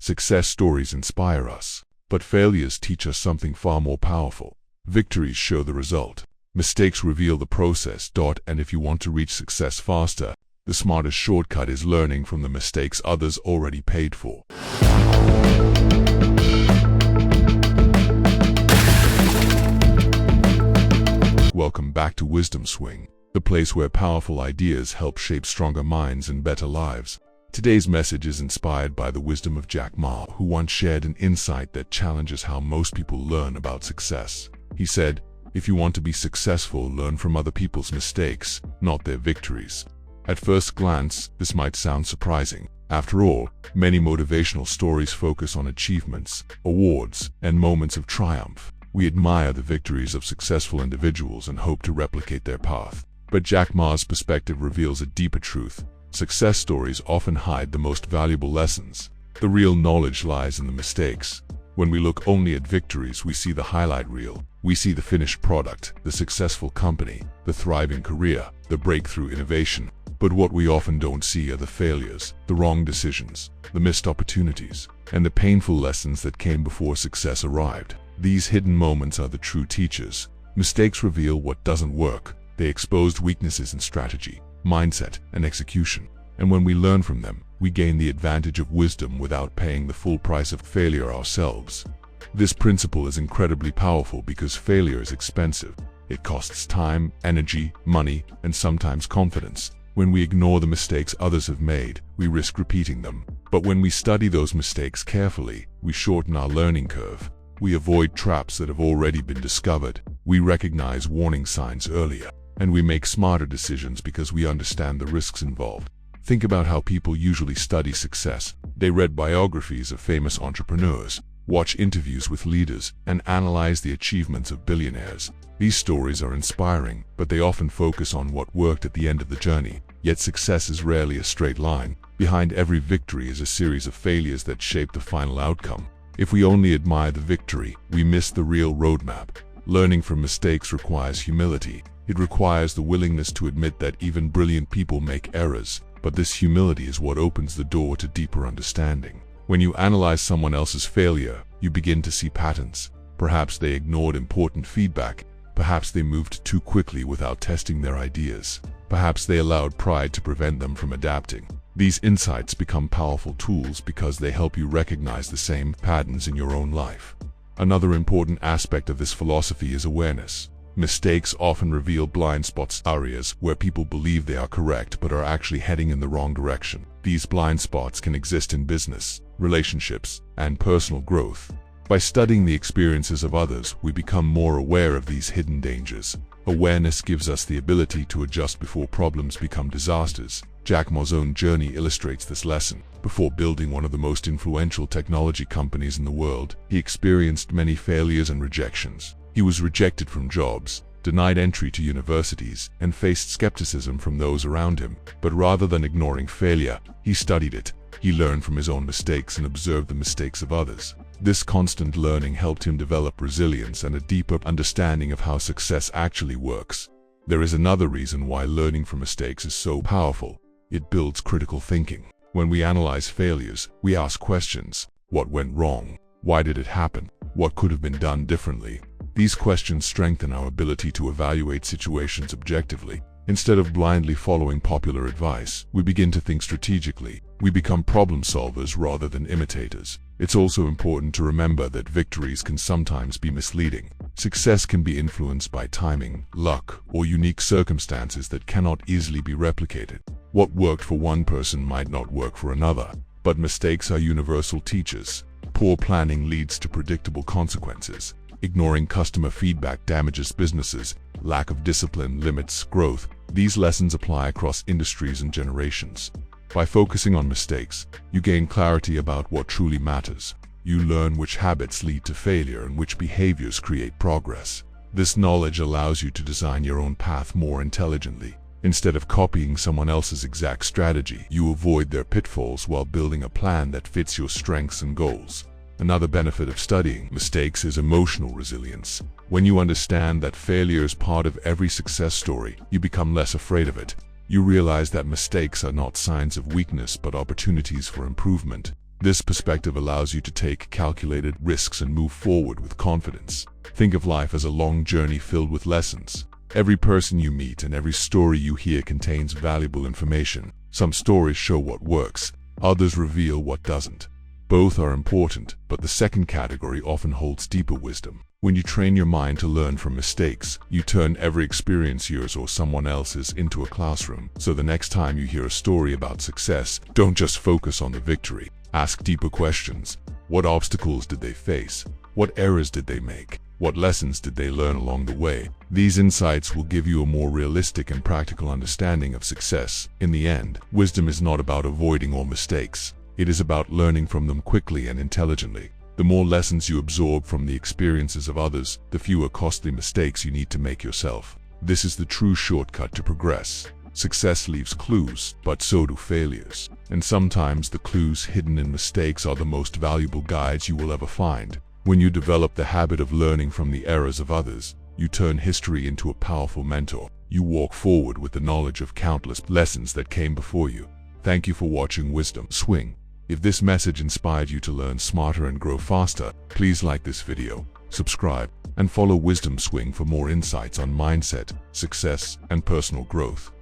Success stories inspire us, but failures teach us something far more powerful. Victories show the result. Mistakes reveal the process. And if you want to reach success faster, the smartest shortcut is learning from the mistakes others already paid for. Welcome back to Wisdom Swing, the place where powerful ideas help shape stronger minds and better lives. Today's message is inspired by the wisdom of Jack Ma, who once shared an insight that challenges how most people learn about success. He said, "If you want to be successful, learn from other people's mistakes, not their victories." At first glance, this might sound surprising. After all, many motivational stories focus on achievements, awards, and moments of triumph. We admire the victories of successful individuals and hope to replicate their path. But Jack Ma's perspective reveals a deeper truth. Success stories often hide the most valuable lessons. The real knowledge lies in the mistakes. When we look only at victories, we see the highlight reel. We see the finished product, the successful company, the thriving career, the breakthrough innovation. But what we often don't see are the failures, the wrong decisions, the missed opportunities, and the painful lessons that came before success arrived. These hidden moments are the true teachers. Mistakes reveal what doesn't work. They expose weaknesses in strategy, mindset, and execution. And when we learn from them, we gain the advantage of wisdom without paying the full price of failure ourselves. This principle is incredibly powerful because failure is expensive. It costs time, energy, money, and sometimes confidence. When we ignore the mistakes others have made, we risk repeating them. But when we study those mistakes carefully, we shorten our learning curve. We avoid traps that have already been discovered. We recognize warning signs earlier, and we make smarter decisions because we understand the risks involved. Think about how people usually study success. They read biographies of famous entrepreneurs, watch interviews with leaders, and analyze the achievements of billionaires. These stories are inspiring, but they often focus on what worked at the end of the journey. Yet success is rarely a straight line. Behind every victory is a series of failures that shape the final outcome. If we only admire the victory, we miss the real roadmap. Learning from mistakes requires humility. It requires the willingness to admit that even brilliant people make errors. But this humility is what opens the door to deeper understanding. When you analyze someone else's failure, you begin to see patterns. Perhaps they ignored important feedback. Perhaps they moved too quickly without testing their ideas. Perhaps they allowed pride to prevent them from adapting. These insights become powerful tools because they help you recognize the same patterns in your own life. Another important aspect of this philosophy is awareness. Mistakes often reveal blind spots, areas where people believe they are correct but are actually heading in the wrong direction. These blind spots can exist in business, relationships, and personal growth. By studying the experiences of others, we become more aware of these hidden dangers. Awareness gives us the ability to adjust before problems become disasters. Jack Ma's own journey illustrates this lesson. Before building one of the most influential technology companies in the world, he experienced many failures and rejections. He was rejected from jobs, denied entry to universities, and faced skepticism from those around him. But rather than ignoring failure, he studied it. He learned from his own mistakes and observed the mistakes of others. This constant learning helped him develop resilience and a deeper understanding of how success actually works. There is another reason why learning from mistakes is so powerful. It builds critical thinking. When we analyze failures, we ask questions. What went wrong? Why did it happen? What could have been done differently? These questions strengthen our ability to evaluate situations objectively. Instead of blindly following popular advice, we begin to think strategically. We become problem solvers rather than imitators. It's also important to remember that victories can sometimes be misleading. Success can be influenced by timing, luck, or unique circumstances that cannot easily be replicated. What worked for one person might not work for another, but mistakes are universal teachers. Poor planning leads to predictable consequences. Ignoring customer feedback damages businesses. Lack of discipline limits growth. These lessons apply across industries and generations. By focusing on mistakes, you gain clarity about what truly matters. You learn which habits lead to failure and which behaviors create progress. This knowledge allows you to design your own path more intelligently. Instead of copying someone else's exact strategy, you avoid their pitfalls while building a plan that fits your strengths and goals. Another benefit of studying mistakes is emotional resilience. When you understand that failure is part of every success story, you become less afraid of it. You realize that mistakes are not signs of weakness but opportunities for improvement. This perspective allows you to take calculated risks and move forward with confidence. Think of life as a long journey filled with lessons. Every person you meet and every story you hear contains valuable information. Some stories show what works, others reveal what doesn't. Both are important, but the second category often holds deeper wisdom. When you train your mind to learn from mistakes, you turn every experience, yours or someone else's, into a classroom. So the next time you hear a story about success, don't just focus on the victory. Ask deeper questions. What obstacles did they face? What errors did they make? What lessons did they learn along the way? These insights will give you a more realistic and practical understanding of success. In the end, wisdom is not about avoiding all mistakes. It is about learning from them quickly and intelligently. The more lessons you absorb from the experiences of others, the fewer costly mistakes you need to make yourself. This is the true shortcut to progress. Success leaves clues, but so do failures. And sometimes the clues hidden in mistakes are the most valuable guides you will ever find. When you develop the habit of learning from the errors of others, you turn history into a powerful mentor. You walk forward with the knowledge of countless lessons that came before you. Thank you for watching Wisdom Swing. If this message inspired you to learn smarter and grow faster, please like this video, subscribe, and follow Wisdom Swing for more insights on mindset, success, and personal growth.